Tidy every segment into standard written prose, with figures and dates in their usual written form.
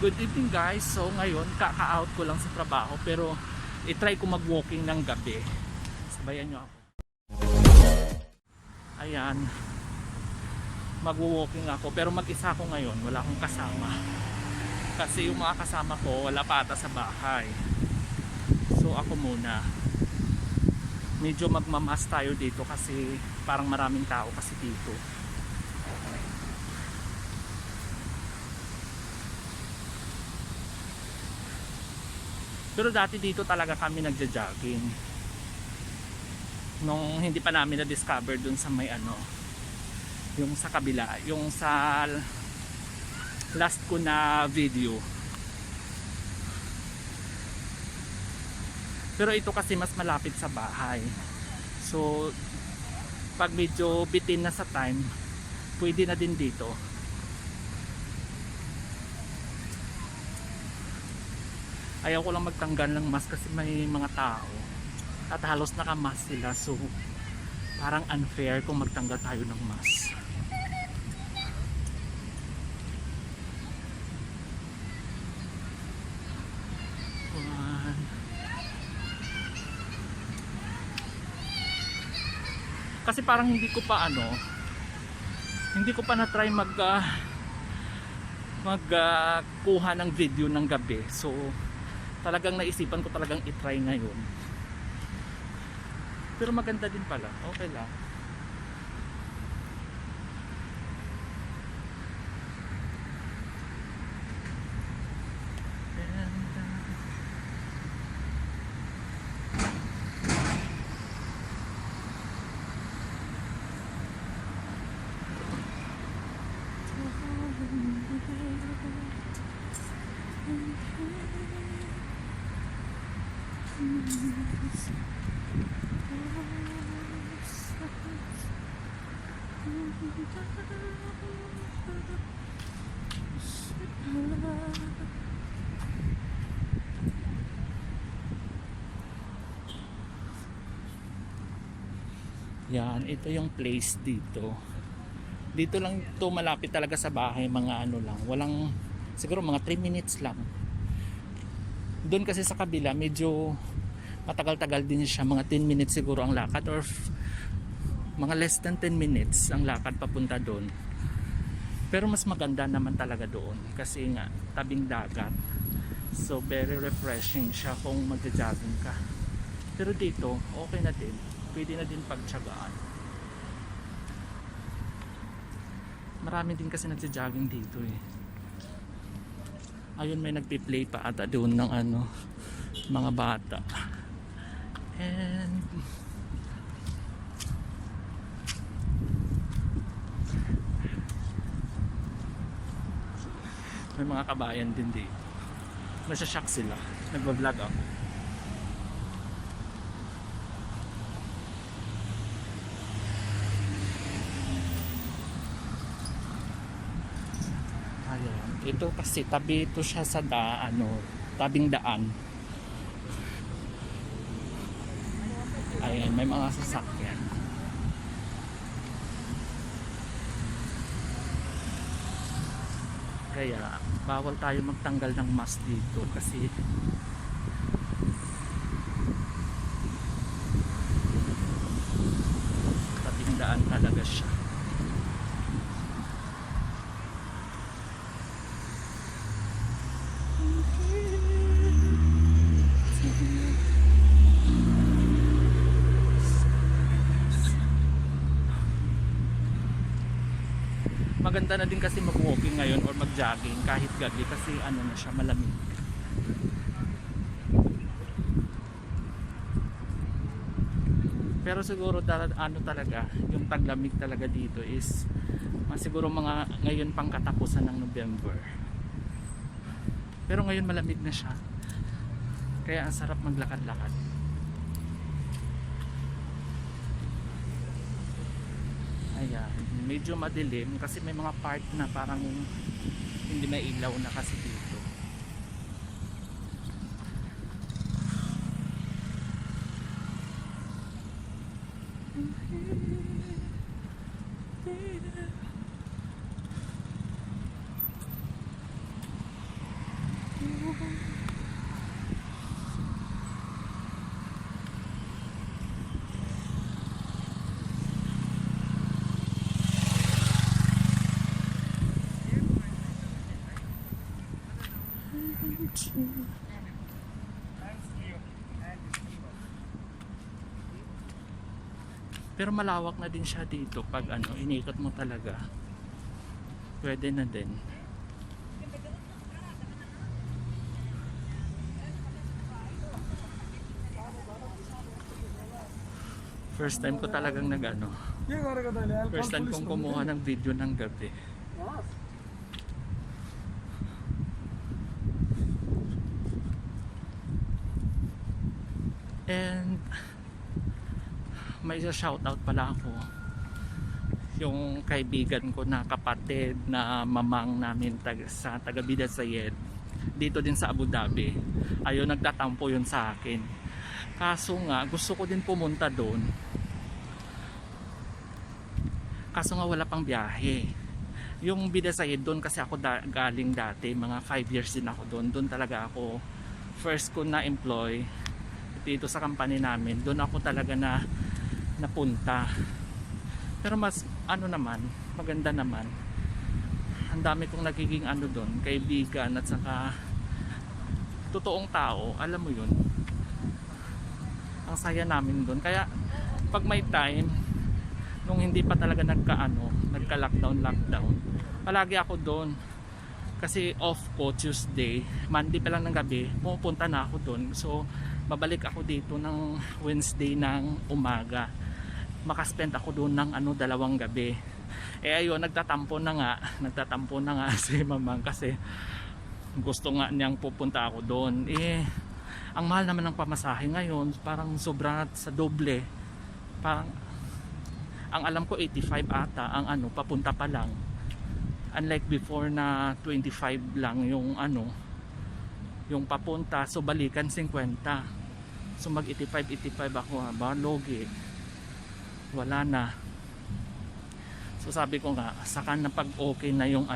Good evening guys. So ngayon kaka-out ko lang sa trabaho pero i-try ko mag-walking ng gabi. Sabayan nyo ako. Ayan. Mag-walking ako pero mag-isa ako ngayon. Wala akong kasama. Kasi yung mga kasama ko wala pa ata sa bahay. So ako muna. Medyo magmamas tayo dito kasi parang maraming tao kasi dito. Pero dati dito talaga kami nagja-jogging. Nung hindi pa namin na-discover dun sa may ano, yung sa kabila, yung sa last ko na video. Pero ito kasi mas malapit sa bahay. So pag medyo bitin na sa time, pwede na din dito. Ayaw ko lang magtanggal ng mask kasi may mga tao at halos naka-mask sila, so parang unfair kung magtanggal tayo ng mask. Kasi parang hindi ko pa na-try kuha ng video ng gabi, so talagang naisipan ko talagang i-try ngayon. Pero maganda din pala, okay lang. Yan, ito yung place dito. Dito lang to, malapit talaga sa bahay, mga ano lang. Walang, siguro mga 3 minutes lang. Doon kasi sa kabila, medyo matagal-tagal din siya. Mga 10 minutes siguro ang lakad or mga less than 10 minutes ang lakad papunta doon. Pero mas maganda naman talaga doon kasi nga tabing dagat. So very refreshing siya kung magja-jogging ka. Pero dito, okay na din. Pwede na din pagtiyagaan. Marami din kasi nagja-jogging dito eh. Ayun, may nagpi-play pa ata doon ng ano, mga bata. And may mga kabayan din dito. Nasashock sila. Nagbablog ako. Ayan. Ito kasi tabi ito siya sa tabing daan. Ayan, may mga sasakyan. Kaya bawal tayo magtanggal ng mask dito kasi tabing daan talaga siya. Maganda na din kasi mag-walking ngayon or mag-jogging kahit gabi kasi ano na siya, malamig. Pero siguro ano talaga, yung taglamig talaga dito is siguro mga ngayon pang katapusan ng November. Pero ngayon malamig na siya. Kaya ang sarap maglakad-lakad. Ayan, medyo madilim kasi may mga part na parang hindi may ilaw na kasi dito. Pero malawak na din siya dito pag ano, inikot mo talaga. Pwede na din. First time ko talagang nag-ano. First time kong kumuha ng video ng gabi. And may isa shoutout pala ako, yung kaibigan ko na kapatid na mamang namin sa taga Bidasayed dito din sa Abu Dhabi. Ayun, nagtatampo yun sa akin, kaso nga gusto ko din pumunta doon, kaso nga wala pang biyahe. Yung Bidasayed doon kasi ako galing dati, mga 5 years din ako doon. Doon talaga ako first ko na employ dito sa company namin. Doon ako talaga na napunta. Pero mas ano naman, maganda naman. Ang dami kong nagiging ano doon, kaibigan at saka totoong tao, alam mo yun. Ang saya namin doon. Kaya pag may time, nung hindi pa talaga nagka-lockdown, palagi ako doon. Kasi off ko Tuesday, Monday pa lang ng gabi, pupunta na ako doon. So babalik ako dito ng Wednesday ng umaga. Makaspend ako doon ng 2 gabi. Ayun, nagtatampo na nga si Mamang kasi gusto nga niyang pupunta ako doon. Ang mahal naman ng pamasahe ngayon, parang sobra sa doble. Parang ang alam ko 85 ata ang papunta pa lang. Unlike before na 25 lang yung yung papunta, so balikan 50. So mag 85 ako, logi. Wala na. So sabi ko nga, saka na pag okay na yung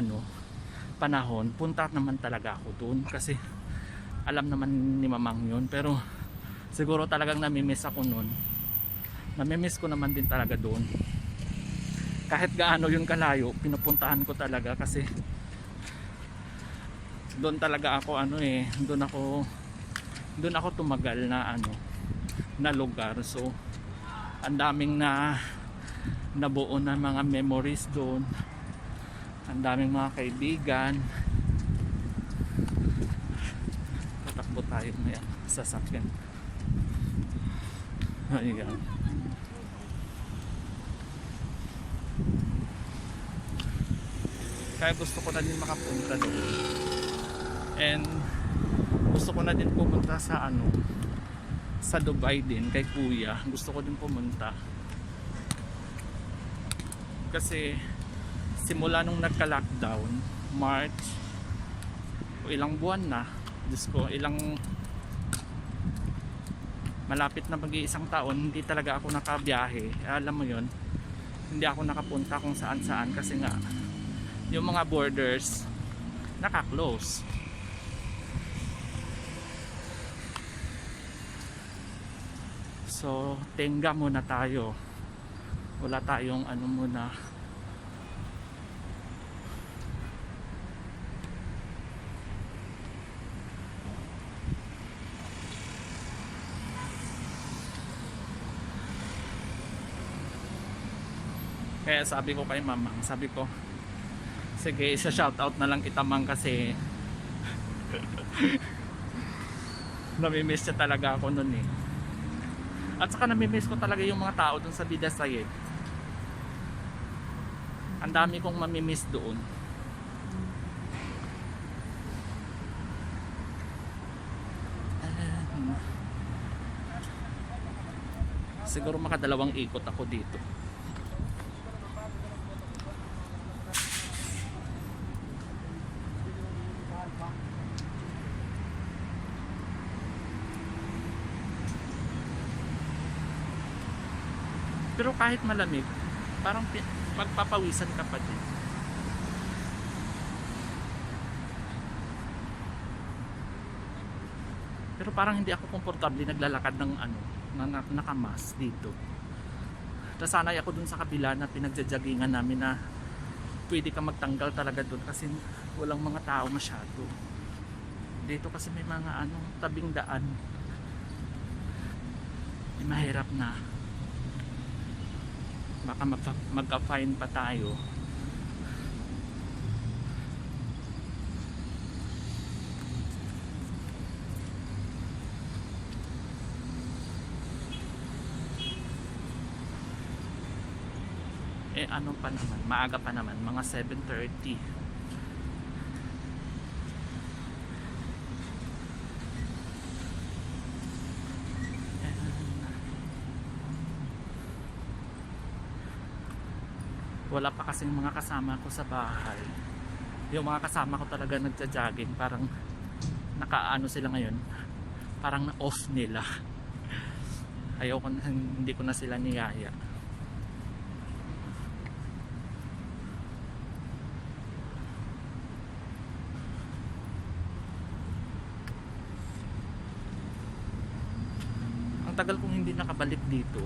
panahon, punta naman talaga ako doon kasi alam naman ni Mamang yun. Pero siguro talagang namimiss ako noon. Namimiss ko naman din talaga doon. Kahit gaano yung kalayo, pinupuntahan ko talaga kasi doon talaga ako doon ako tumagal na lugar. So ang daming nabuo na mga memories doon, ang daming mga kaibigan. Tatakbo tayo na sasakyan. Ayan. Kaya gusto ko na din makapunta doon, and gusto ko na din pumunta sa Dubai din kay kuya. Gusto ko din pumunta kasi simula nung nagka-lockdown March, ilang buwan na, Diyos ko, malapit na mag-iisang taon, hindi talaga ako nakabiyahe. Alam mo yon, hindi ako nakapunta kung saan saan kasi nga yung mga borders naka-close. So tenga muna tayo, wala tayong muna. Kaya sabi ko kay Mamang, sabi ko sige, isa shoutout na lang kita Mang kasi namimiss siya talaga ako nun eh. At saka namimiss ko talaga yung mga tao dun sa Bidasayed. Ang dami kong mamimiss doon. Siguro makadalawang ikot ako dito. Pero kahit malamig, parang magpapawisan ka pa din. Pero parang hindi ako komportable naglalakad ng ano, nakamas dito. Nasanay ako dun sa kabila na pinagjajagingan namin na pwede ka magtanggal talaga dun kasi walang mga tao masyado. Dito kasi may mga ano, tabing daan. Mahirap na. Baka magka-fine pa tayo. Eh ano pa naman, maaga pa naman, mga 7:30. Wala pa kasing mga kasama ko sa bahay. Yung mga kasama ko talaga nagja-jogging, parang nakaano sila ngayon, parang na off nila. Ayoko na, hindi ko na sila niyaya. Ang tagal kong hindi nakabalik dito.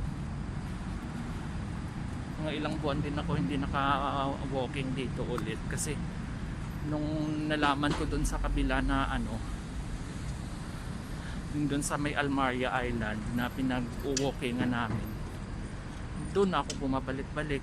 Mga ilang buwan din ako hindi naka-walking dito ulit kasi nung nalaman ko dun sa kabila na ano, dun sa may Almaria Island na pinag-walkingan namin, dun ako bumabalik-balik.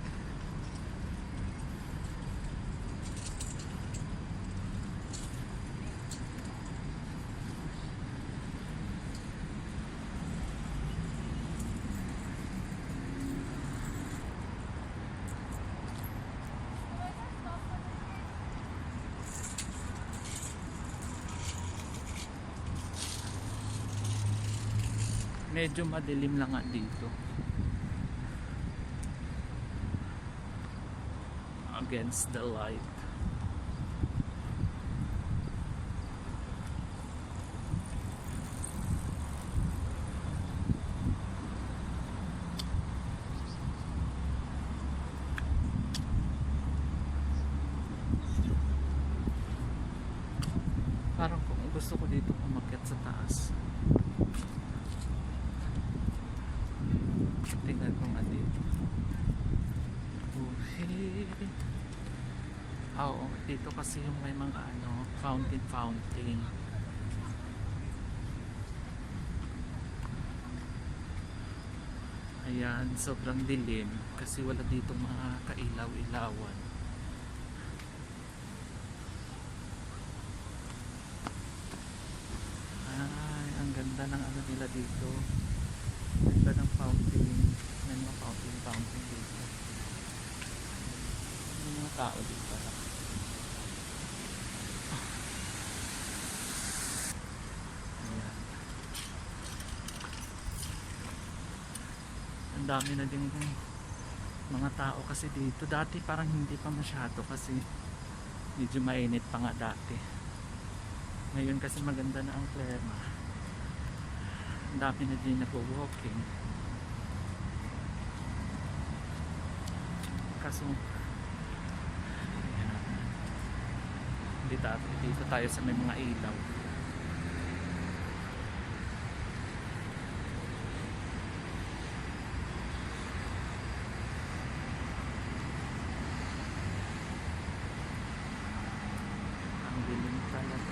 Medyo madilim lang nga dito. Against the light. Parang kung gusto ko dito umakyat sa taas. Tingnan ko nga dito. Oo, dito kasi yung may mga ano, fountain. Ayan, sobrang dilim kasi wala dito mga kailaw-ilawan. Ay, ang ganda ng ano nila dito. Ganda ng fountain. May mga fountain dito. May mga tao dito. Ayan. Ang dami na din mga tao kasi dito. Dati parang hindi pa masyado kasi medyo mainit pa nga dati. Ngayon kasi maganda na ang klima. Ang dami na din nag-walking. Kaso ayan, dito tayo sa may mga ilaw. Ang dilim talaga.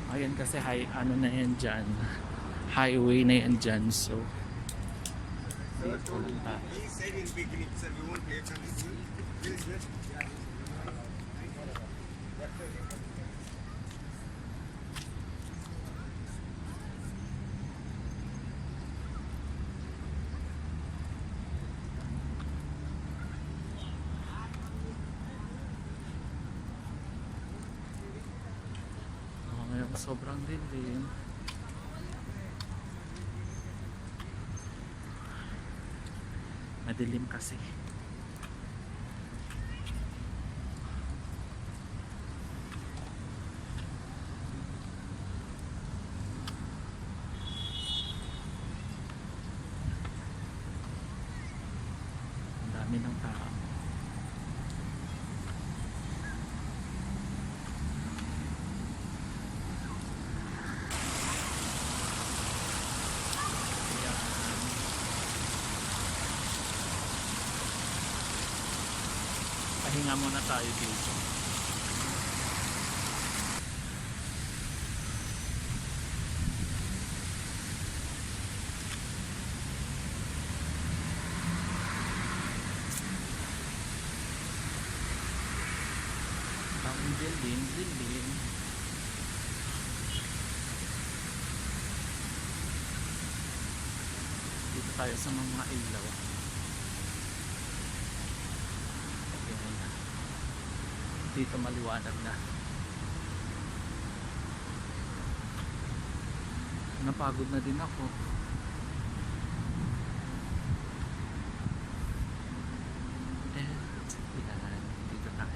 Ayan kasi ano na yan dyan, highway na yan dyan, so dito lang tayo. Ngayon sobrang dilim. Madilim kasi. Ang dami ng tao. Pahinga muna tayo dito. Ang dilim, dilim. Dito tayo sa mga ilaw. Dito maliwanag na. Napagod na din ako. Yan, dito tayo.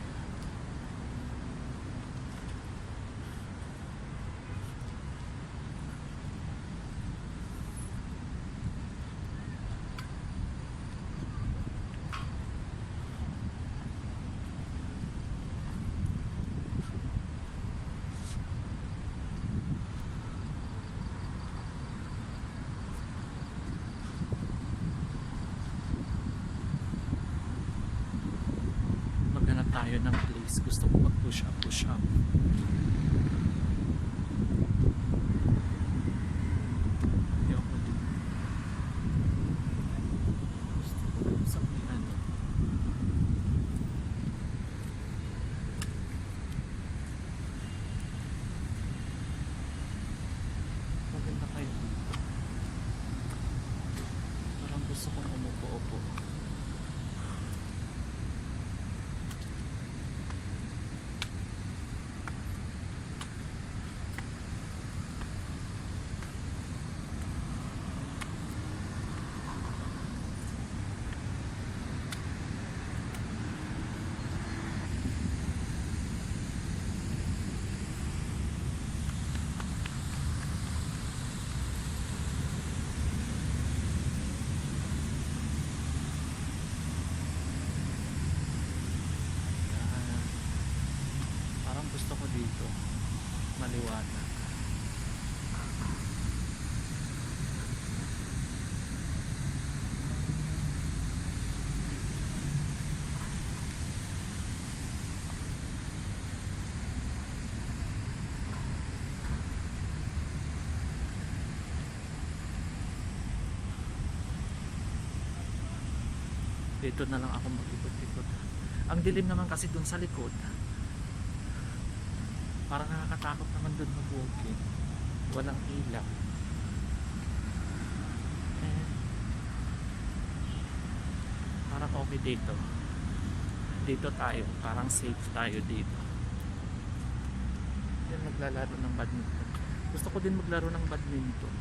Tayo ng place. Gusto ko mag push up, push up. Ayoko din. Gusto ko din sa ano. Maganda kayo dito. Parang gusto kong umupo-upo. Gusto ko dito maliwanag. Dito na lang ako mag-ikot-ikot. Ang dilim naman kasi dun sa likod. Parang nakakatakot naman dun mag-walking. Walang ilaw. Parang okay dito. Dito tayo. Parang safe tayo dito. Yan, maglalaro ng badminton. Gusto ko din maglaro ng badminton.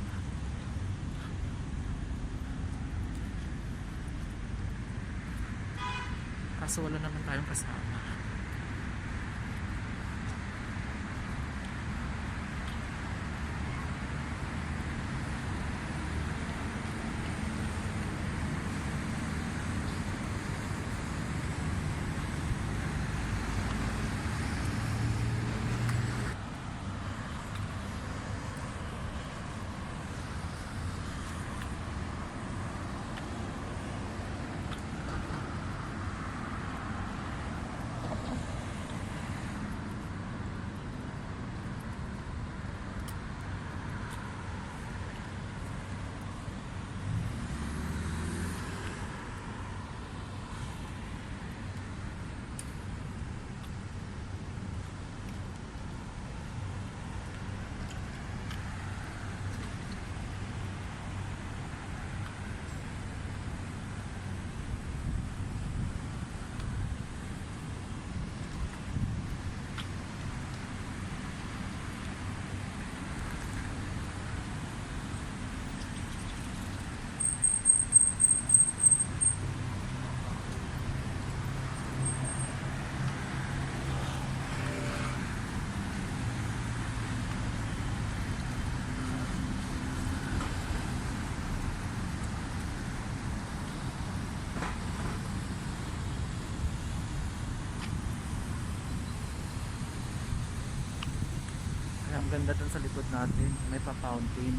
Kaso wala naman tayong kasama. ganda dun sa likod natin, may pa fountain.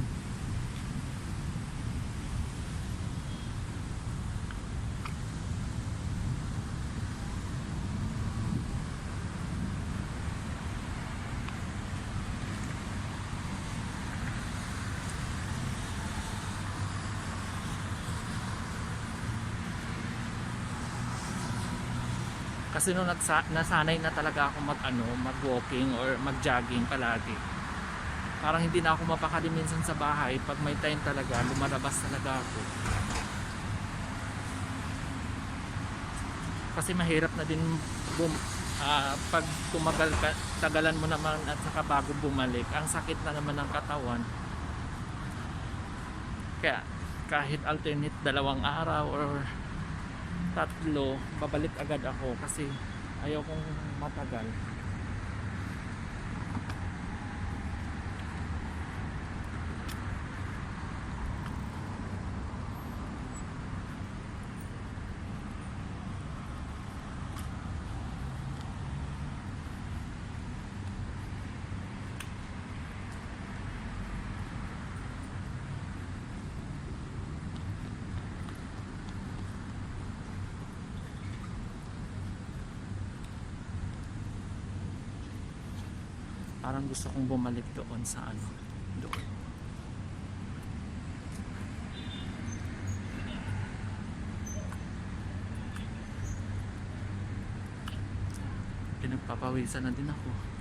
Kasi nung nasanay na talaga ako mag-walking or mag-jogging palagi. Parang hindi na ako mapakali minsan sa bahay. Pag may time talaga, lumalabas talaga ako. Kasi mahirap na din pag tagalan mo naman at saka bago bumalik, ang sakit na naman ng katawan. Kaya kahit alternate 2 araw or 3, babalik agad ako kasi ayaw kong matagal. Parang gusto kong bumalik doon sa doon. Pinagpapawisan na din ako.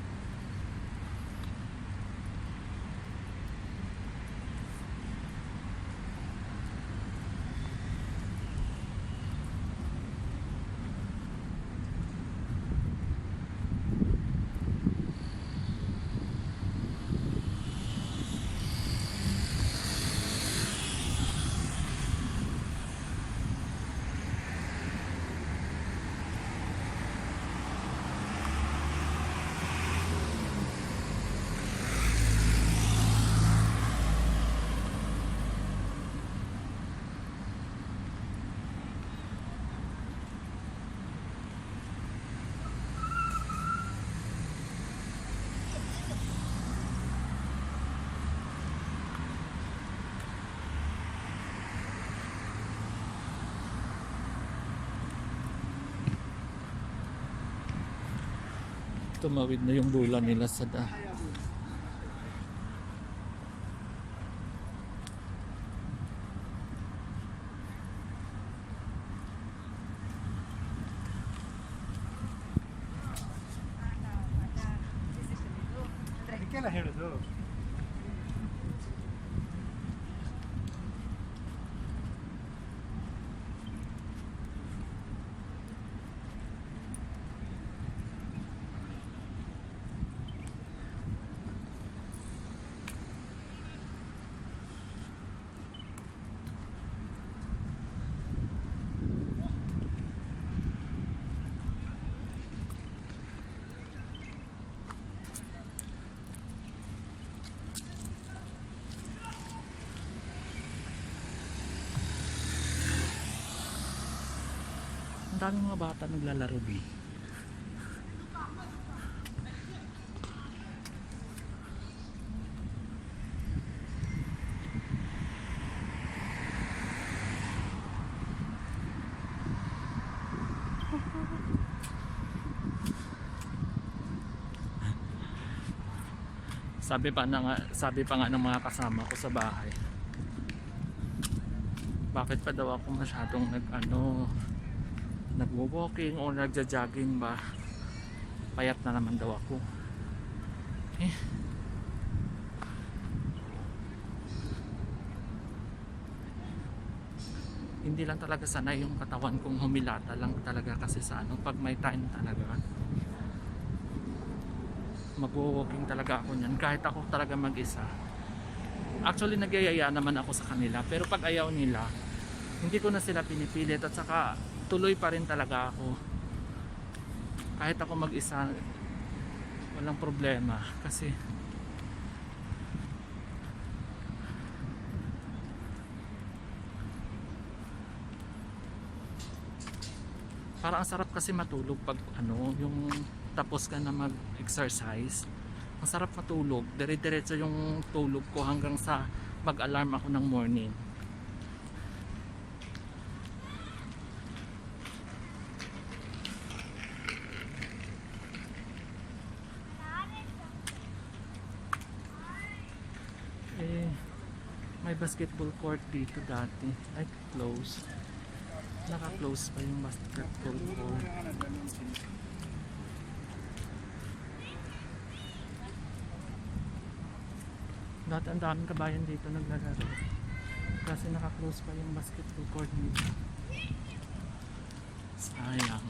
Tumawid na yung bulan nila sa ಅದಕ್ಕೆಲ್ಲ ಹೇಳುದು. Ang daming mga bata naglalaro di. Sabi pa nga ng mga kasama ko sa bahay, bakit pa daw ako masyadong nagwo-walking o nagja-jogging ba, payat na naman daw ako. Hindi lang talaga sanay yung katawan kong humilata lang talaga kasi sa pag may time talaga magwo-walking talaga ako niyan kahit ako talaga mag-isa. Actually nagyayaya naman ako sa kanila, pero pag ayaw nila hindi ko na sila pinipilit at saka tuloy pa rin talaga ako. Kahit ako mag-isa walang problema kasi parang ang sarap kasi matulog pag yung tapos ka na mag-exercise, Masarap matulog. Dire-diretso yung tulog ko hanggang sa mag-alarm ako ng morning. Eh, may basketball court dito dati. Ay, close. Naka-close pa yung basketball court. Dati ang daming kabayan dito naglalaro. Kasi naka-close pa yung basketball court nito. Sayang.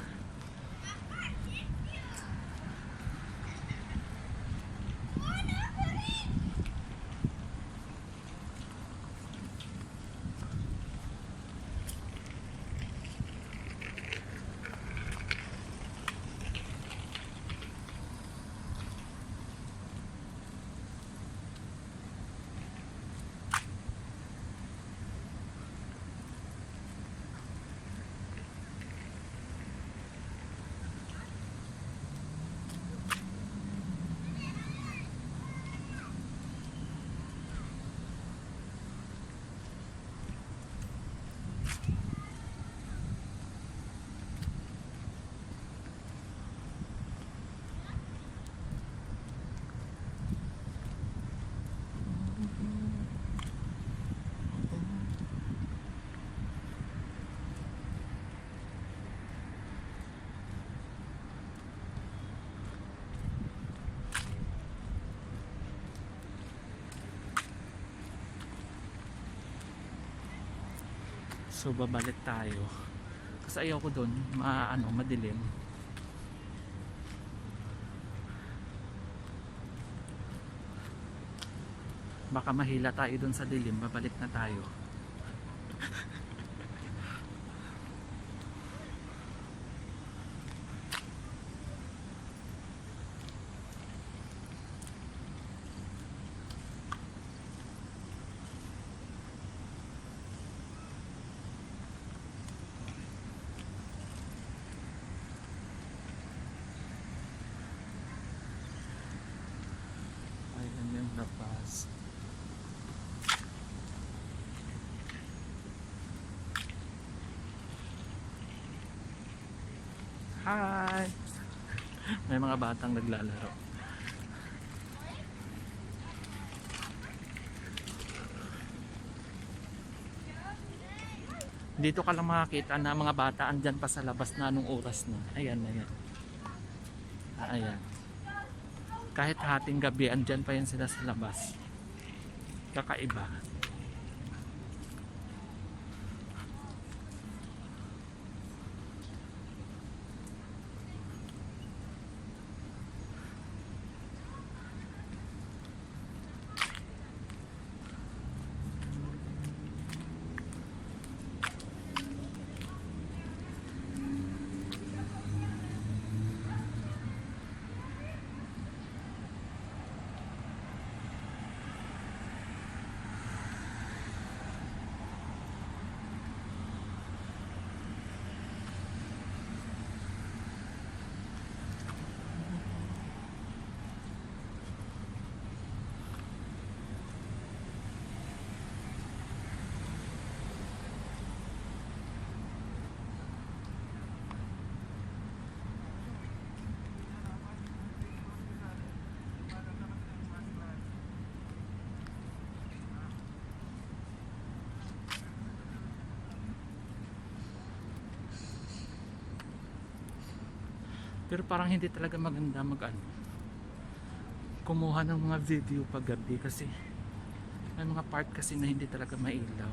So babalik tayo. Kasi ayaw ko doon, madilim. Baka mahila tayo doon sa dilim, babalik na tayo. Ayan yung labas. Hi! May mga batang naglalaro. Dito ka lang makakita na mga bata andyan pa sa labas na anong oras na. Ayan, ayan. Ayan. Kahit hating gabi, andyan pa yan sila sa labas. Kakaiba. Pero parang hindi talaga maganda kumuha ng mga video pag gabi kasi may mga part kasi na hindi talaga mailaw.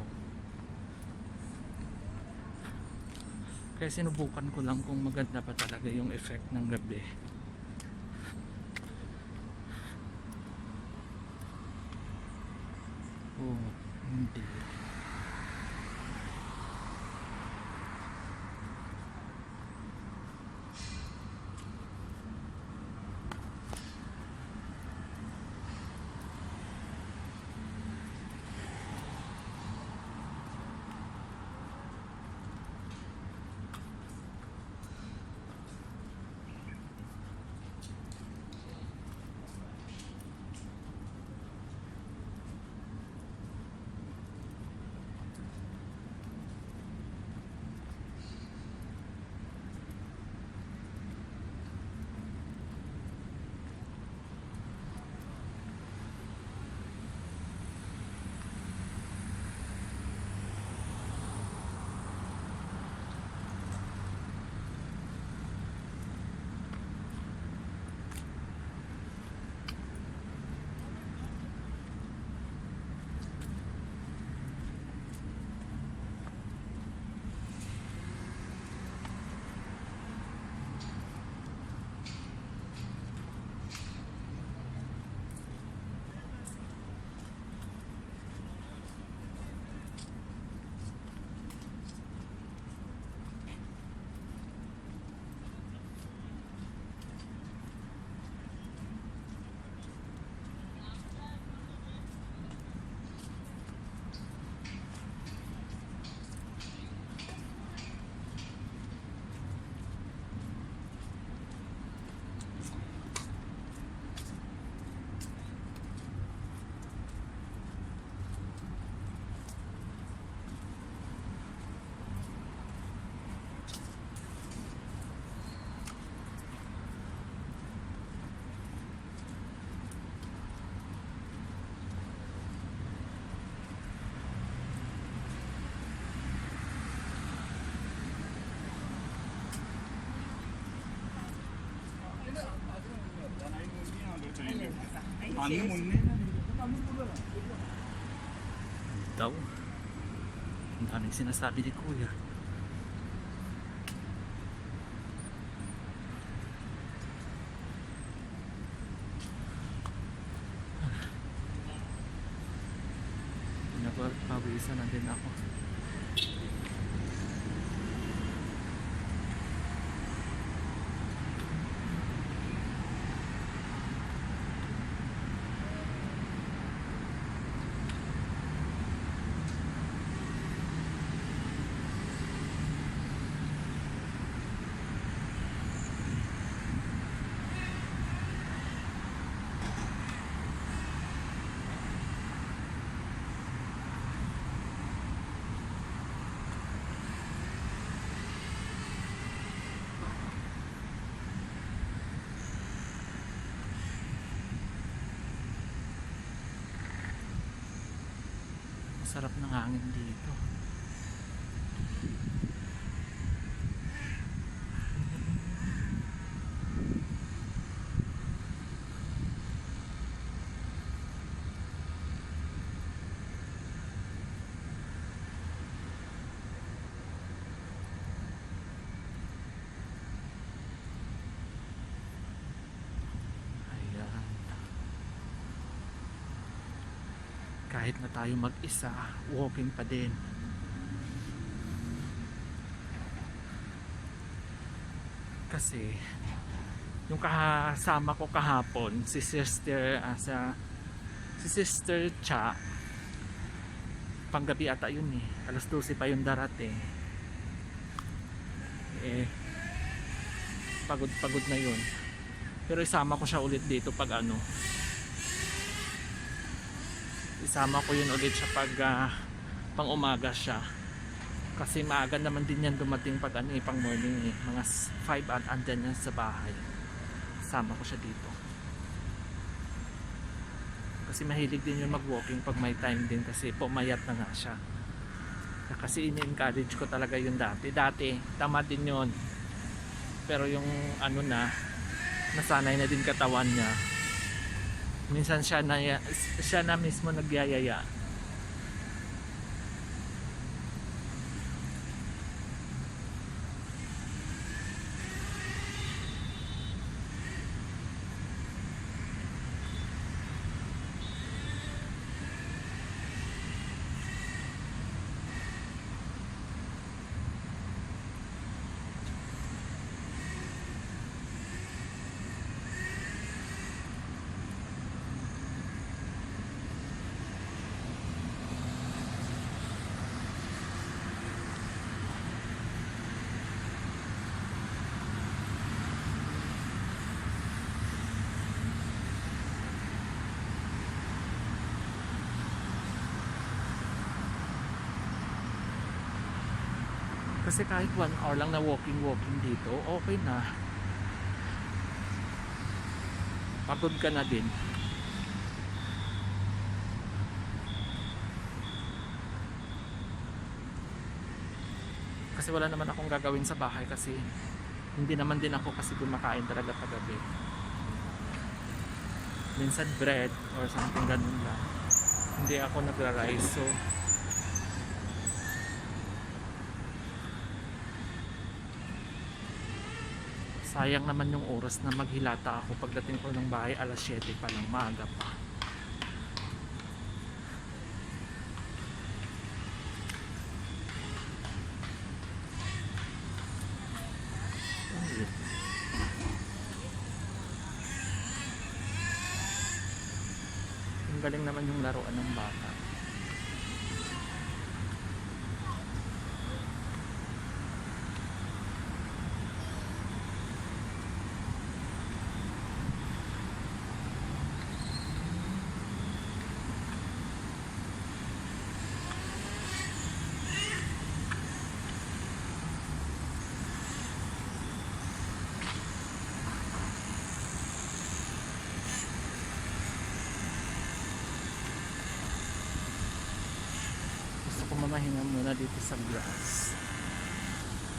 Kaya sinubukan ko lang kung maganda pa talaga yung effect ng gabi. Oh, hindi. 맞는 못네. daw. Ang daming sinasabi ni Kuya. Nagpapawisan na din ako. Sarap ng hangin dito. Ayan. Kahit na tayo mag-isa, walking pa din. Kasi yung kasama ko kahapon, si Sister si Sister Cha, panggabi ata yun eh. Alas 12 pa yung darating. Pagod na yun. Pero isama ko siya ulit dito pag isama ko yun ulit siya pag pang umaga siya, kasi maaga naman din yan dumating pag pang morning mga 5 at andyan yan sa bahay. Isama ko siya dito kasi mahilig din yun mag walking pag may time din, kasi pumayat na nga siya. Kasi ini-encourage ko talaga yun dati tama din yun, pero yung nasanay na din katawan niya. Minsan siya na mismo nagyayaya. Kasi kahit 1 hour lang na walking dito, okay na. Pagod ka na din. Kasi wala naman akong gagawin sa bahay, kasi hindi naman din ako kasi kumakain talaga paggabi. Minsan bread or something ganun lang. Hindi ako nagra-rice, so sayang naman yung oras na maghilata ako. Pagdating ko ng bahay alas 7 pa ng maaga pa. Ang galing naman yung laruan ng bata. Mamahinga muna dito sa grass.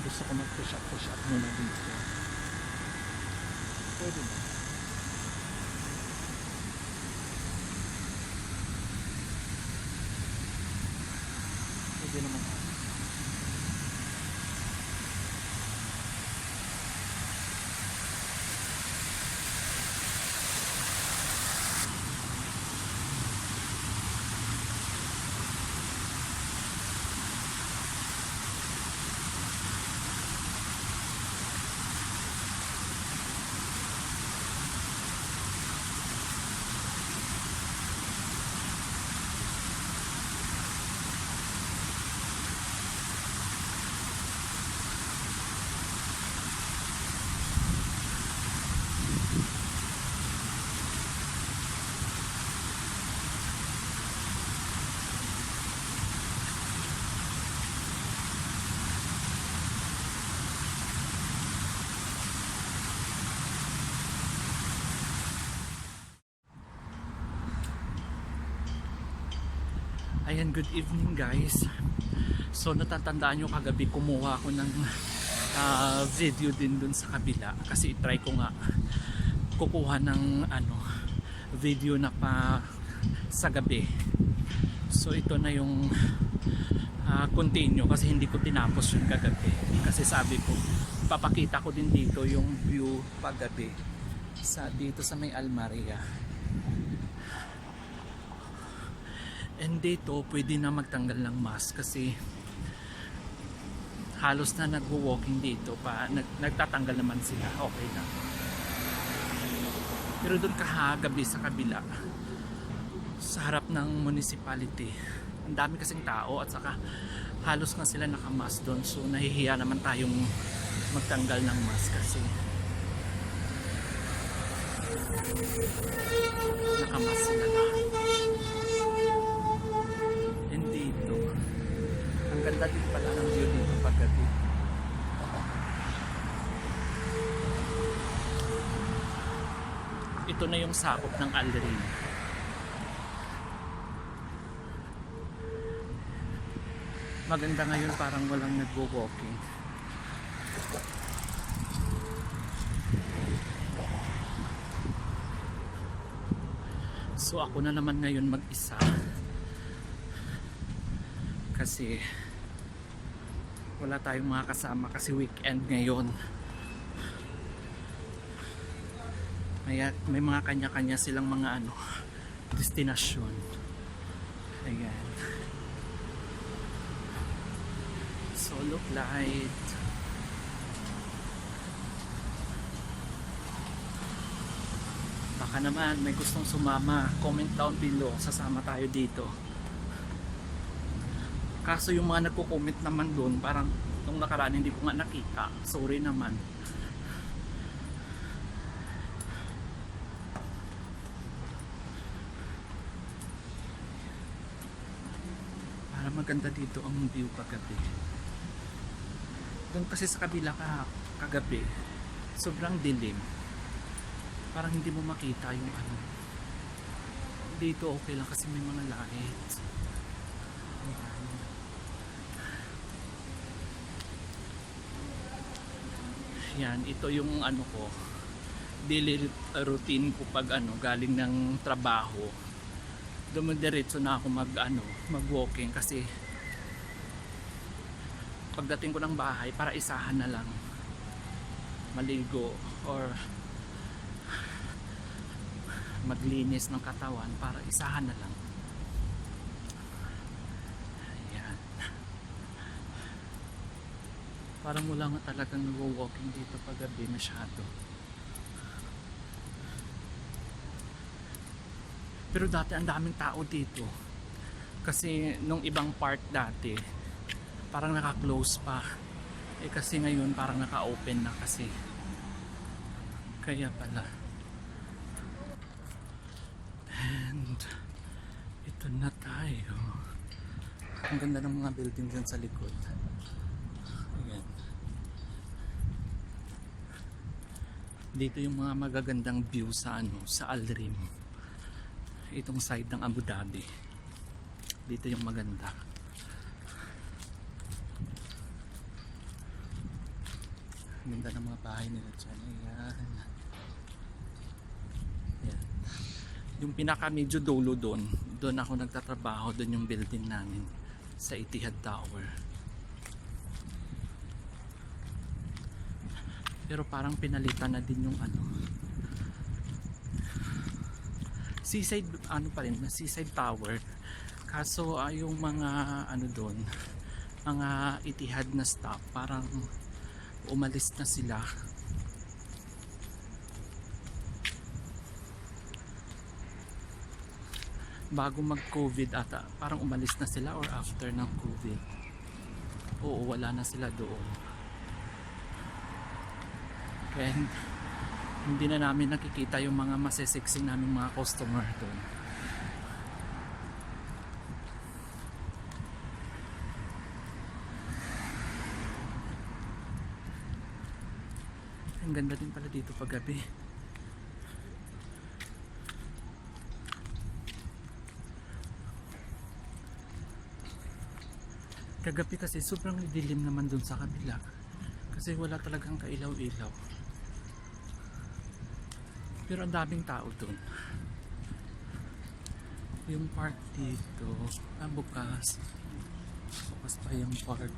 Gusto ko mag-push up muna dito. Pwede ba? Pwede naman. Ayan, good evening guys. So natatandaan nyo kagabi kumuha ako ng video din dun sa kabila kasi try ko nga kukuha ng video na pa sa gabi. So ito na yung continue kasi hindi ko tinapos yung kagabi kasi sabi ko papakita ko din dito yung view paggabi dito sa may Almaria. And dito pwede na magtanggal ng mask kasi halos na nagwo-walking dito pa nagtatanggal naman sila, okay na. Pero doon kahagabi sa kabila sa harap ng municipality ang dami kasing tao at saka halos nga sila nakamask doon, so nahihiya naman tayong magtanggal ng mask kasi nakamask sila lahat. And dito ang ganda din pala ng view dito paggabi. Ito na yung sakop ng Alrin. Maganda ngayon, parang walang nagwo-walking. So ako na naman ngayon mag-isa kasi wala tayong mga kasama kasi weekend ngayon. May mga kanya-kanya silang mga destinasyon. Ayan. Solo flight. Baka naman may gustong sumama, comment down below, sasama tayo dito. Kaso yung mga nagko-comment naman doon, parang nung nakaraan hindi ko nga nakita. Sorry naman. Para maganda dito ang view paggabi. Doon kasi sa kabila kagabi, sobrang dilim. Parang hindi mo makita yung Dito okay lang kasi may mga lights. Yan, ito yung ko, daily routine ko pag galing ng trabaho. Dumidiretso na ako mag-walking kasi pagdating ko ng bahay para isahan na lang maligo or maglinis ng katawan para isahan na lang. Ayan. Parang wala nga talagang nag-walking dito paggabi masyado. Pero dati ang daming tao dito kasi nung ibang part dati parang naka-close pa kasi ngayon parang naka-open na kasi kaya pala. And ito na tayo. Ang ganda ng mga building dyan sa likod. Ayan. Dito yung mga magagandang view sa sa Alrim. Itong side ng Abu Dhabi. Dito yung maganda. Ang ganda ng mga bahay nila dyan. Ayan. Ayan. Yung pinaka medyo dulo doon ako nagtatrabaho, doon yung building namin. sa Etihad Tower. Pero parang pinalitan na din yung ano, seaside, ano pa rin, seaside tower. Kaso yung mga ano doon, mga Etihad na staff parang umalis na sila. Bago mag-COVID ata, parang umalis na sila or after ng COVID. Oo, wala na sila doon. Kaya hindi na namin nakikita yung mga masisiksing namin mga customer doon. Ang ganda din pala dito pag gabi. Kagabi kasi sobrang dilim naman dun sa kabila. Kasi wala talagang kailaw-ilaw. Pero ang daming tao dun. Yung park dito, bukas. Bukas pa yung park.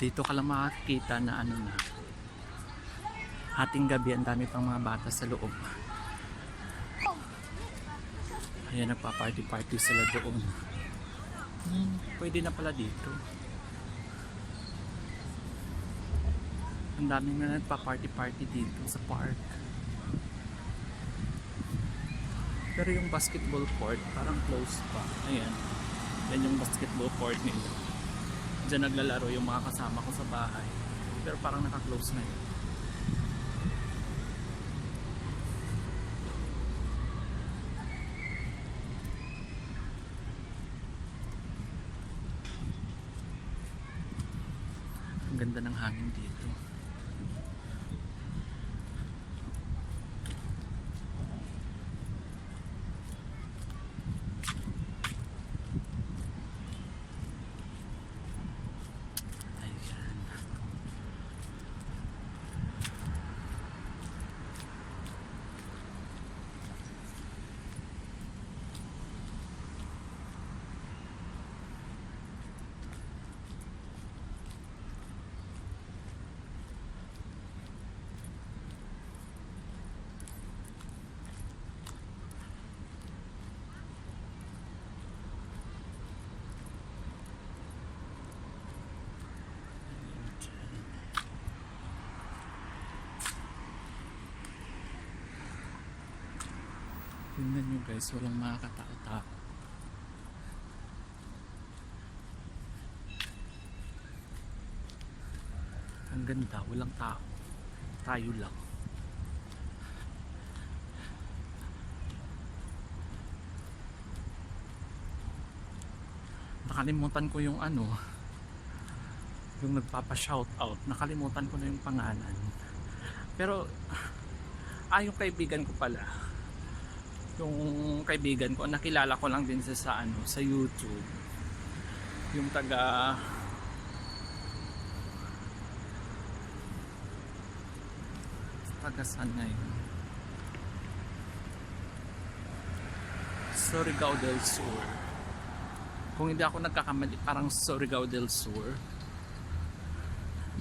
Dito ka lang makakita na ano na, hating gabi ang dami pang mga bata sa loob. Ayan, nagpa-party sila doon. Pwede na pala dito. Ang daming na nagpa-party dito sa park. Pero yung basketball court parang close pa. Ayan, yan yung basketball court nila. Diyan naglalaro yung mga kasama ko sa bahay. Pero parang naka-close na yun. Ang ganda ng hangin dito. Tingnan nyo guys, walang makakatao-tao. Ang ganda, walang tao. Tayo lang. Nakalimutan ko yung ano, yung nagpapa-shoutout. Nakalimutan ko na yung pangalan. Pero, yung kaibigan ko pala. Yung kaibigan ko, nakilala ko lang din sa ano, sa YouTube. Yung taga saan na yun? Surigao del Sur. Kung hindi ako nagkakamali, parang Surigao del Sur.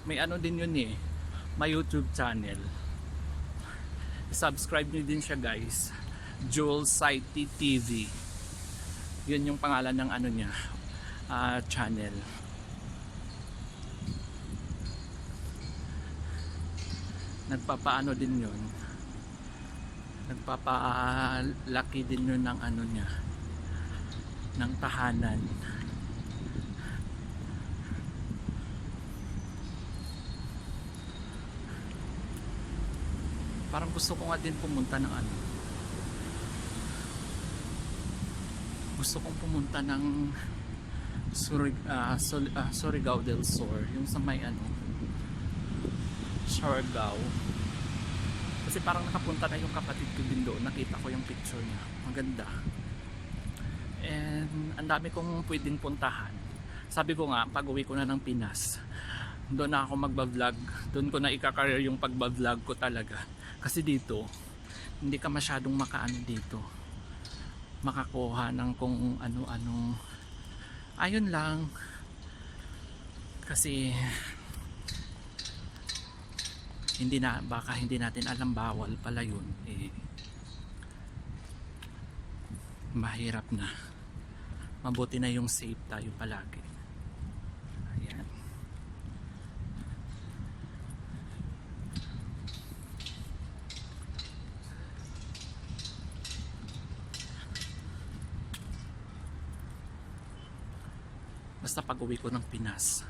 May ano din yun eh, may YouTube channel. Subscribe nyo din siya guys. Jewel City TV. Yun yung pangalan ng ano niya, channel. Nagpapaano din yun. Nagpapalaki din yun ng ano niya, ng tahanan. Parang gusto ko nga din pumunta ng ano, gusto kong pumunta ng Surigao del Sur, yung sa may ano, Siargao. Kasi parang nakapunta na yung kapatid ko din doon, nakita ko yung picture niya, maganda. And ang dami kong pwedeng puntahan. Sabi ko nga, pag uwi ko na ng Pinas, doon na ako magbablog. Doon ko na ika-career yung pagbablog ko talaga. Kasi dito, hindi ka masyadong makaano dito. Makakuha ng kung ano-anong. Ayun lang. Kasi baka hindi natin alam, bawal pala yun. Mahirap na. Mabuti na yung safe tayo palagi. Ayan. Basta pag uwi ko ng Pinas,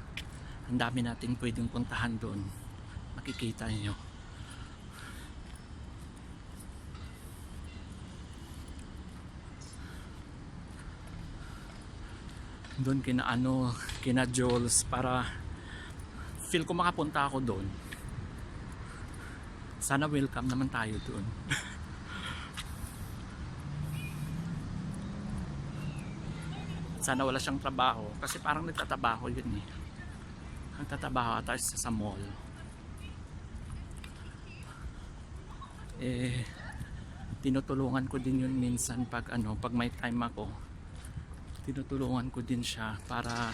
ang dami natin pwedeng puntahan doon. Makikita niyo. Doon kina Jules, para feel ko makapunta ako doon. Sana welcome naman tayo doon. Sana wala siyang trabaho, kasi parang nagtatrabaho yun eh. Nagtatrabaho ata sa mall. Tinutulungan ko din yun minsan pag may time ako. Tinutulungan ko din siya para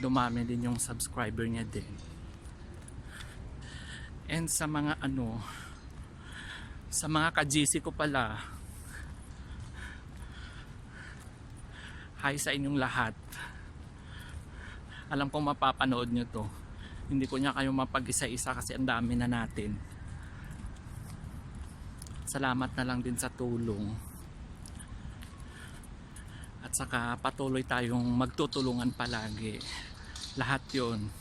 dumami din yung subscriber niya din. And sa mga sa mga ka-GC ko pala, hi sa inyong lahat. Alam kong mapapanood nyo to. Hindi ko niya kayo mapag-isa-isa kasi ang dami na natin. Salamat na lang din sa tulong. At saka patuloy tayong magtutulungan palagi. Lahat yun.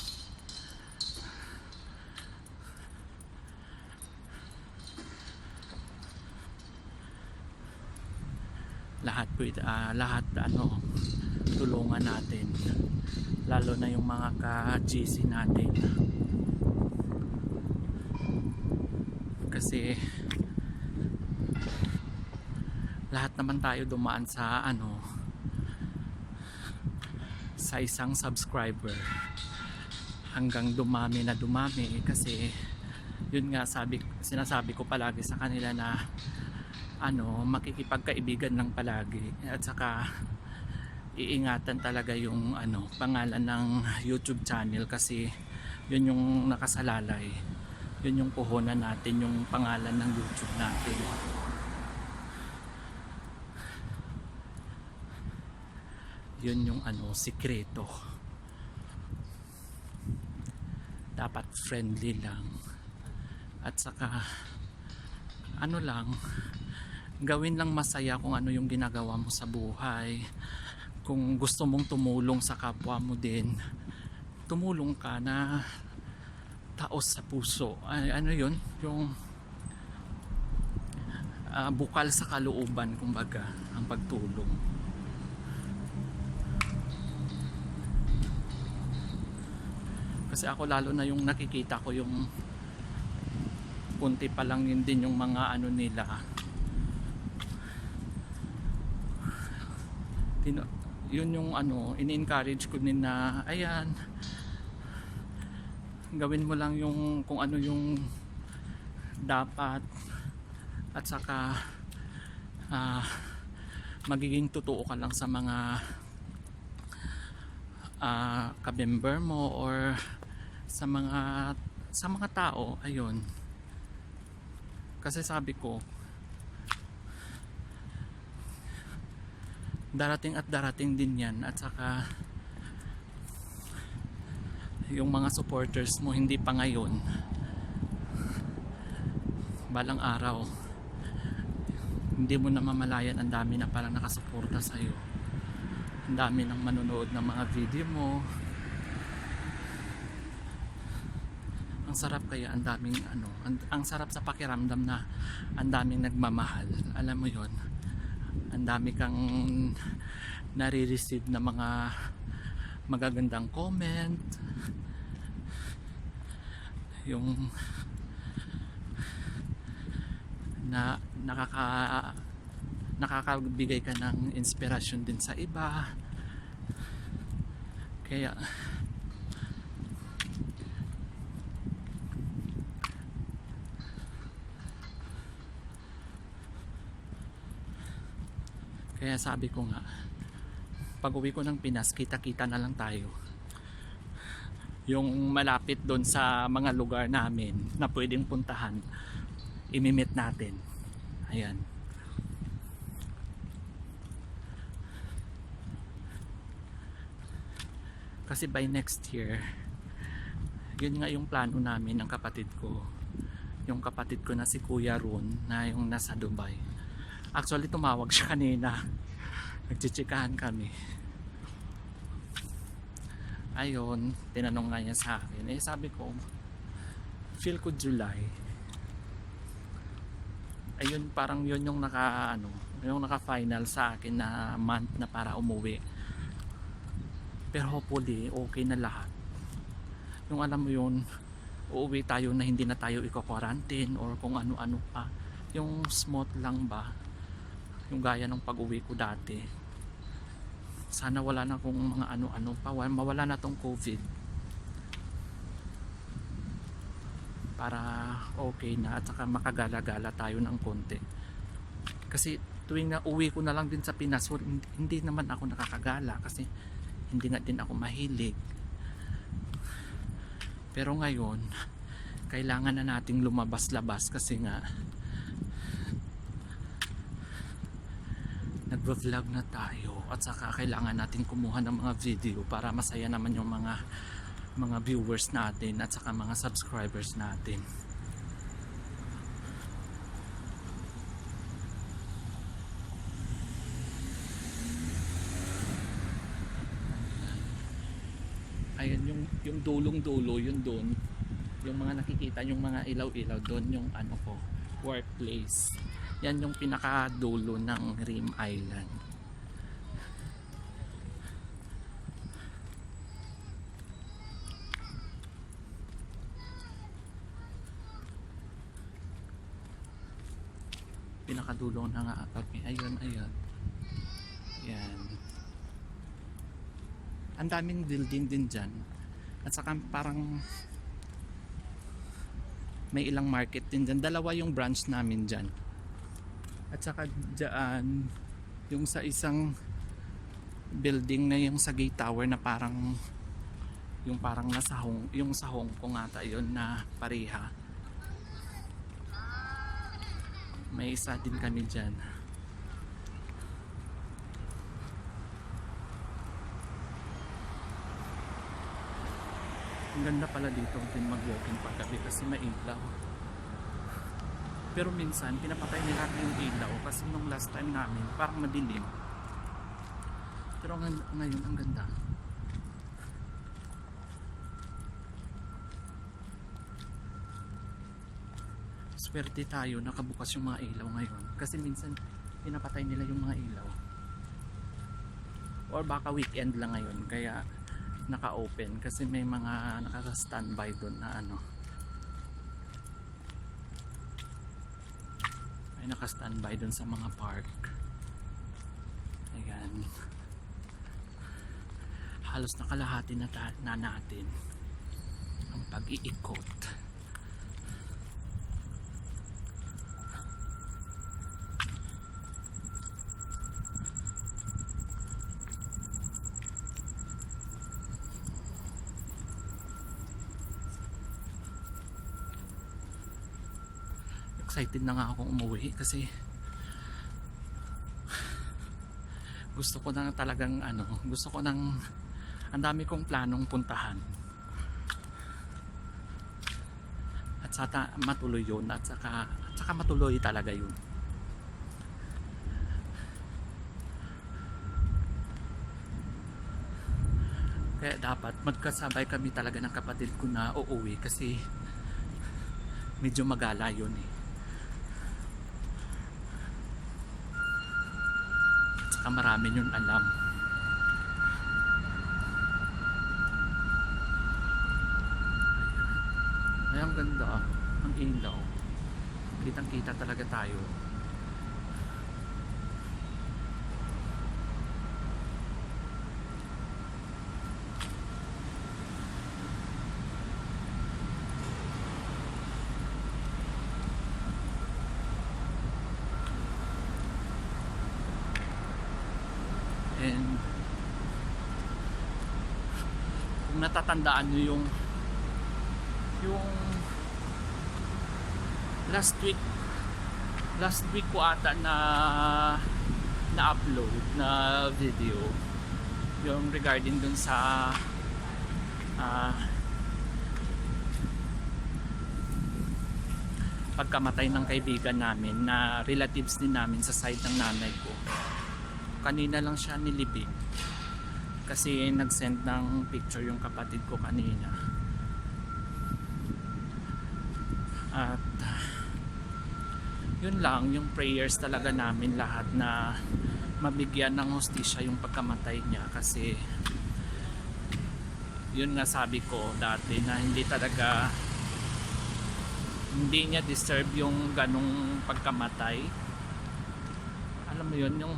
Lahat tulungan natin. Lalo na yung mga ka-GC natin. Kasi lahat naman tayo dumaan sa sa isang subscriber hanggang dumami na dumami, kasi yun nga sinasabi ko palagi sa kanila na makikipagkaibigan lang palagi, at saka iingatan talaga yung pangalan ng YouTube channel, kasi yun yung nakasalalay, yun yung puhunan natin, yung pangalan ng YouTube natin. Yun yung sikreto. Dapat friendly lang, at saka gawin lang masaya kung ano yung ginagawa mo sa buhay. Kung gusto mong tumulong sa kapwa mo din, tumulong ka na taos sa puso. Yun yung bukal sa kalooban, kumbaga, ang pagtulong. Kasi ako, lalo na yung nakikita ko yung kunti pa lang yun din yung mga nila, yun yung ini-encourage ko din na ayan, gawin mo lang yung kung ano yung dapat, at saka magiging totoo ka lang sa mga ka-member mo or sa mga tao. Ayun, kasi sabi ko, darating at darating din yan, at saka yung mga supporters mo hindi pa ngayon, balang araw hindi mo na mamalayan, ang dami na parang nakasuporta sa'yo, ang dami nang manonood ng mga video mo. Ang sarap, kaya ang daming ang sarap sa pakiramdam na ang daming nagmamahal. Alam mo yon, ang dami kang nare-receive na mga magagandang comment, yung nakakabigay ka ng inspirasyon din sa iba. Kaya sabi ko nga, pag uwi ko ng Pinas, kita-kita na lang tayo. Yung malapit doon sa mga lugar namin na pwedeng puntahan, imimit natin. Ayan. Kasi by next year, yun nga yung plano namin ng kapatid ko. Yung kapatid ko na si Kuya Ron, na yung nasa Dubai. Actually, tumawag siya kanina. Nagchichikahan kami. Ayun, tinanong nga niya sa akin. Eh, sabi ko, feel ko July. Ayun, parang yun yung yung naka-final sa akin na month na para umuwi. Pero hopefully, okay na lahat. Yung alam mo yun, uuwi tayo na hindi na tayo i-quarantine or kung ano-ano pa. Yung smooth lang ba? Yung gaya ng pag-uwi ko dati. Sana wala na kung mga ano-ano pa, mawala na tong COVID para okay na at saka makagala-gala tayo ng konti. Kasi tuwing na uwi ko na lang din sa Pinas, hindi naman ako nakakagala kasi hindi nga din ako mahilig. Pero ngayon kailangan na nating lumabas-labas kasi nga nagvo-vlog na tayo at saka kailangan natin kumuha ng mga video para masaya naman yung mga viewers natin at saka mga subscribers natin. Ayan yung dulong-dulo, yun doon. Yung mga nakikita, yung mga ilaw-ilaw doon, yung ano ko, workplace. Yan yung pinakadulo ng Rim Island. Pinakadulo na nga kami. Ayun. Yan. Ang daming building din dyan. At saka parang may ilang market din dyan. Dalawa yung branch namin dyan. At saka dyan, yung sa isang building na yung sa Gate Tower na parang yung parang nasa yung sa Hong Kong ata yun na pareha. May isa din kami dyan. Ang ganda pala dito din mag-walking paggabi kasi mailaw. Pero minsan pinapatay nila yung ilaw kasi nung last time namin parang madilim. Pero ngayon ang ganda. Swerte tayo nakabukas yung mga ilaw ngayon kasi minsan pinapatay nila yung mga ilaw. Or baka weekend lang ngayon kaya naka-open kasi may mga naka-standby doon na may naka-standby doon sa mga park. Ayan, halos nakalahati na natin ang pag-iikot. Excited na nga akong umuwi kasi gusto ko na talagang gusto ko nang ang dami kong planong puntahan at saka matuloy yun at saka matuloy talaga yun. Kaya dapat magkasabay kami talaga ng kapatid ko na uuwi kasi medyo magala yun marami yun alam. Ay, ang ganda ang ilaw, kitang kita talaga tayo. And kung natatandaan nyo yung last week ko ata na upload na video, yung regarding dun sa pagkamatay ng kaibigan namin na relatives din namin sa side ng nanay ko. Kanina lang siya nilibing kasi nag-send ng picture yung kapatid ko kanina. At yun lang, yung prayers talaga namin lahat na mabigyan ng hustisya yung pagkamatay niya, kasi yun nga sabi ko dati na hindi niya deserve yung ganong pagkamatay. Alam mo yun, yung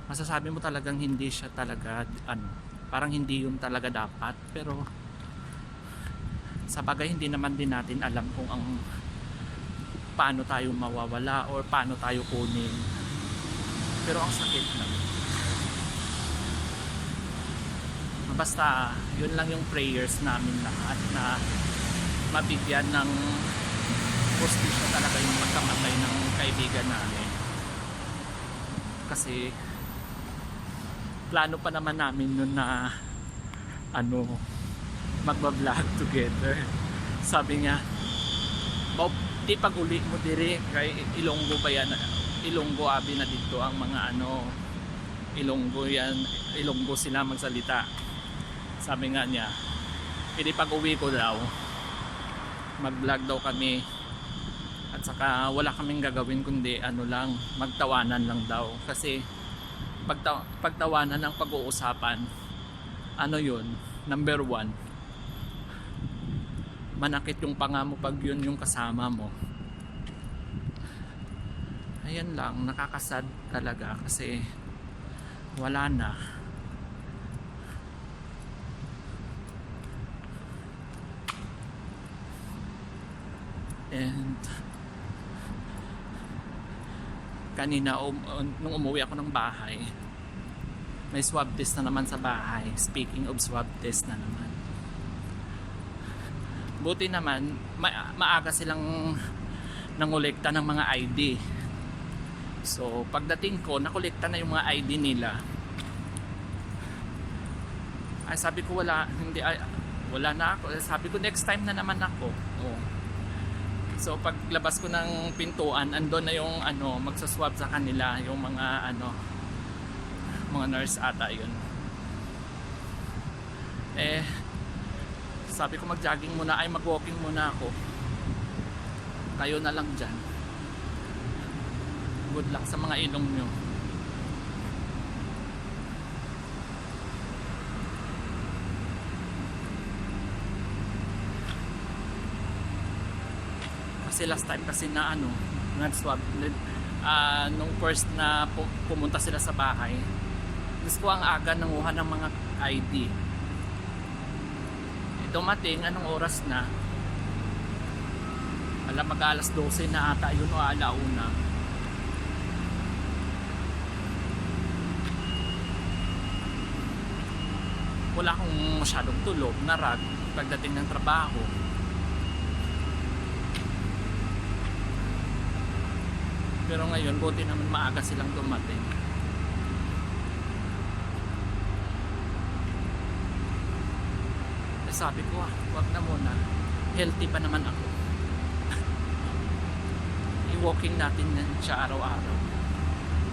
masasabi mo talagang hindi siya talaga parang hindi yun talaga dapat, pero sa bagay hindi naman din natin alam kung paano tayo mawawala or paano tayo kunin, pero ang sakit lang. Basta yun lang yung prayers namin lahat, na mabigyan ng hustisya talaga yung pagkamatay ng kaibigan namin, kasi plano pa naman namin nun na magba-vlog together. Sabi niya, Bob, di pag uli mo dire kay Ilonggo ba yan? Ilonggo abi na dito ang mga Ilonggo yan, Ilonggo sila magsalita. Sabi nga niya, pwede pag uwi ko daw mag-vlog daw kami, at saka wala kaming gagawin kundi lang, magtawanan lang daw, kasi pagtawanan ng pag-uusapan, yun, number 1, manakit yung panga mo pag yun yung kasama mo. Ayan lang, nakakasad talaga kasi wala na. And kanina nung umuwi ako ng bahay, may swab test na naman sa bahay. Speaking of swab test na naman, buti naman maaga silang nangolekta ng mga ID. So pagdating ko, nakolekta na yung mga ID nila. Ay sabi ko wala na ako. Sabi ko next time na naman ako. So paglabas ko ng pintuan, andon na yung magsaswab sa kanila, yung mga mga nurse ata yun. Sabi ko mag-jogging muna, mag-walking muna ako. Kayo na lang dyan. Good luck sa mga ilong nyo. Kasi last time kasi na nag-swab nung first na pumunta sila sa bahay, gusto ko ang aga nanguha ng mga ID. Dumating anong oras na, mag-alas 12 na ata yun o alauna. Wala akong masyadong tulog, narag pagdating ng trabaho. Pero ngayon, buti naman maaga silang dumating. Sabi ko, wag na muna. Healthy pa naman ako. I-walking natin siya araw-araw.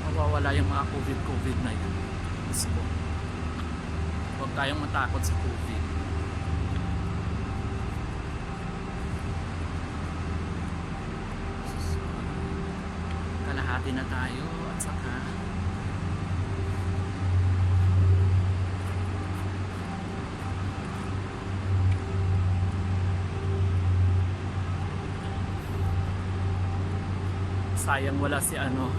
Mawawala yung mga COVID na yan. Gusto ko. Huwag tayong matakot sa COVID. Kalahati na tayo at saka sayang wala si yung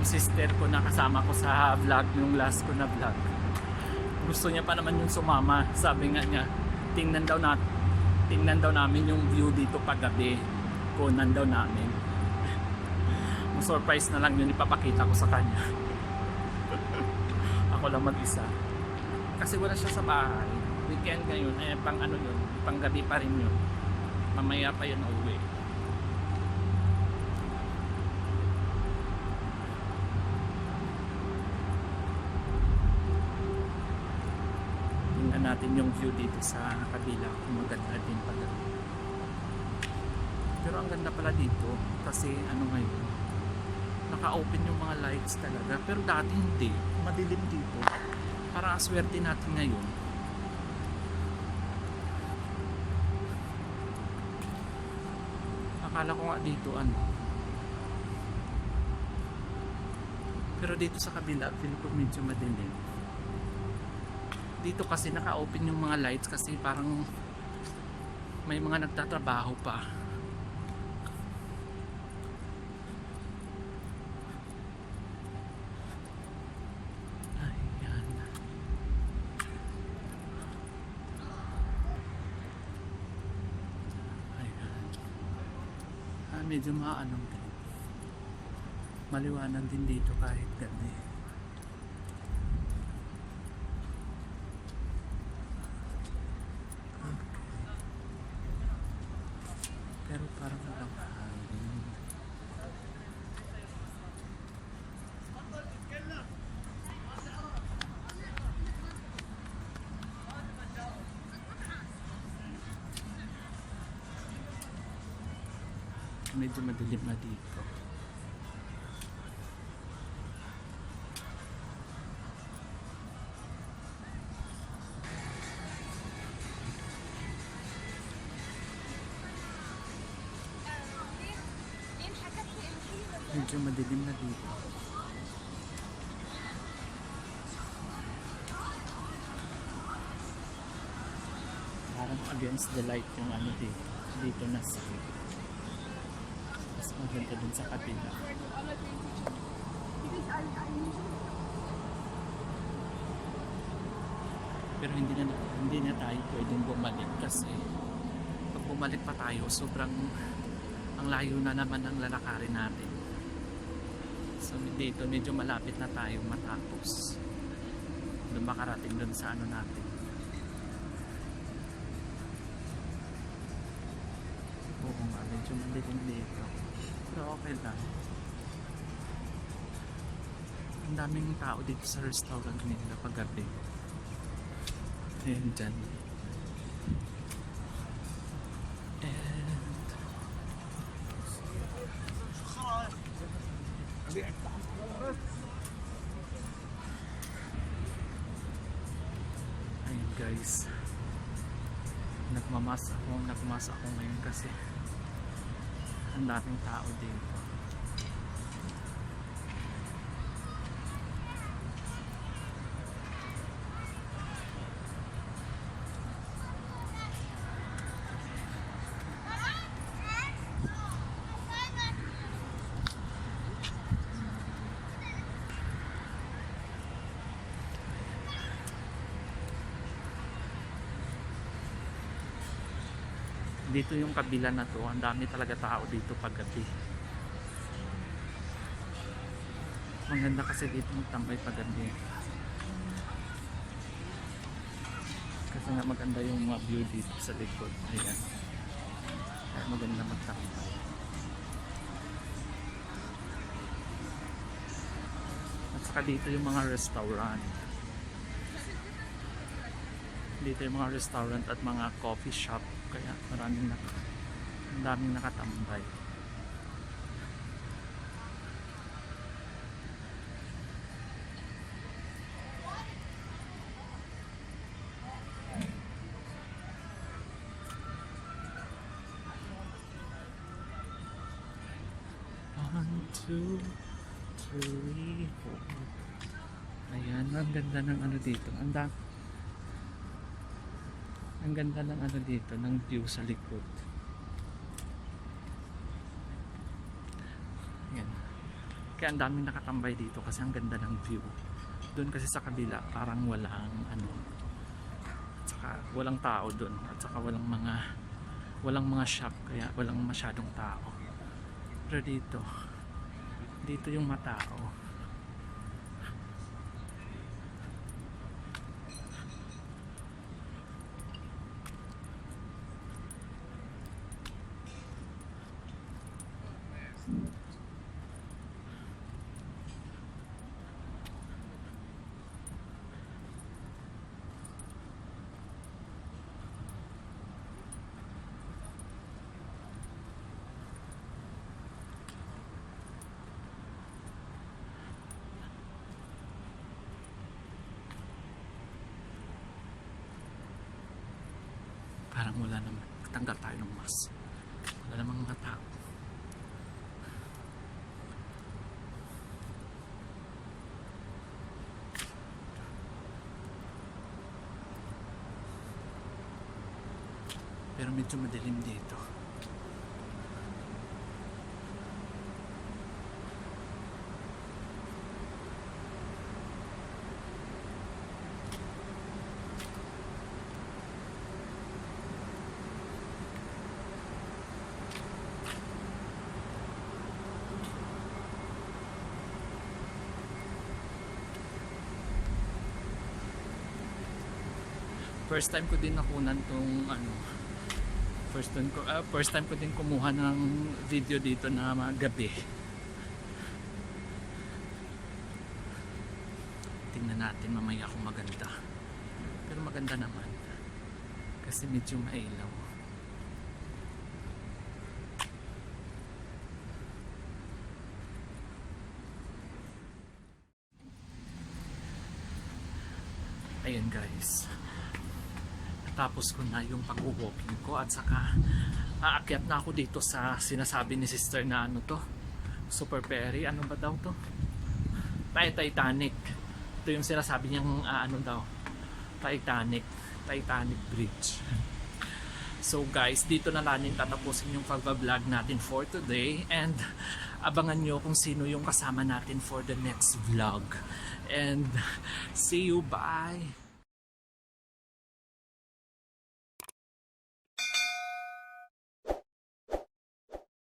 sister ko na kasama ko sa vlog, yung last ko na vlog. Gusto niya pa naman yung sumama. Sabi nga niya, tingnan daw namin yung view dito paggabi. Kunan daw namin. surprise na lang yun ipapakita ko sa kanya. Ako lang mag-isa. Kasi wala siya sa bahay. Weekend ngayon, pang ano yun, pang gabi pa rin yun. Mamaya pa yun uwi. Tingnan natin yung view dito sa kabila. Maganda din pala. Pero ang ganda pala dito kasi ano ngayon, naka-open yung mga lights talaga. Pero dati hindi. Madilim dito. Parang aswerte natin ngayon. Akala ko nga dito ano. Pero dito sa kabila, feeling ko medyo madilim. Dito kasi naka-open yung mga lights kasi parang may mga nagtatrabaho pa. Ayan. Ayan. Medyo maanong din. Maliwanag din dito kahit gabi. Pero parang walang hangin. Medyo madilim na dito. Medyo madilim na dito. Parang against the light yung ano dito. Dito na side. Mas maganda dun sa kabila. Pero hindi na tayo pwedeng bumalik kasi pag bumalik pa tayo sobrang ang layo na naman ng lalakarin natin. So dito medyo malapit na tayo matapos. Doon makarating doon sa ano natin. Oo nga, medyo madilim dito. Pero okay lang. Ang daming tao dito sa restaurant nila pag gabi. Ayan dyan. Ayun guys, nagmamas ako ngayon kasi ang daming tao dito. Dito yung kabila na to, ang dami talaga tao dito pag gabi. Maganda kasi dito magtambay pag gabi. Kasi nga maganda yung mga view dito sa likod. Ayan. Kaya maganda magtambay. At saka dito yung mga restaurant. Dito yung mga restaurant at mga coffee shop. Kaya ang daming nakatambay. One, two, three, four. Ayan, ang ganda ng ano dito. Ang ganda ng ano dito, ng view sa likod. Ayan. Kaya ang daming nakatambay dito kasi ang ganda ng view. Doon kasi sa kabila parang walang ano. At saka walang tao doon. At saka walang mga shop kaya walang masyadong tao. Pero dito Dito yung matao. Parang wala naman. Tanggal tayo ng mask. Wala namang mga tao. Pero medyo madilim dito. First time ko din nakunan tong ano, first time ko din kumuha ng video dito na gabi. Tingnan natin mamaya kung maganda. Pero maganda naman kasi medyo mailaw. Ayan guys, tapos ko na yung pag-walking ko at saka aakyat na ako dito sa sinasabi ni sister na ano to, Super Perry, ano ba daw to? Titanic. Ito yung sinasabi niyang ano daw, Titanic Bridge. So guys, dito na natin tatapusin yung pag-vlog natin for today, and abangan nyo kung sino yung kasama natin for the next vlog. And see you, bye!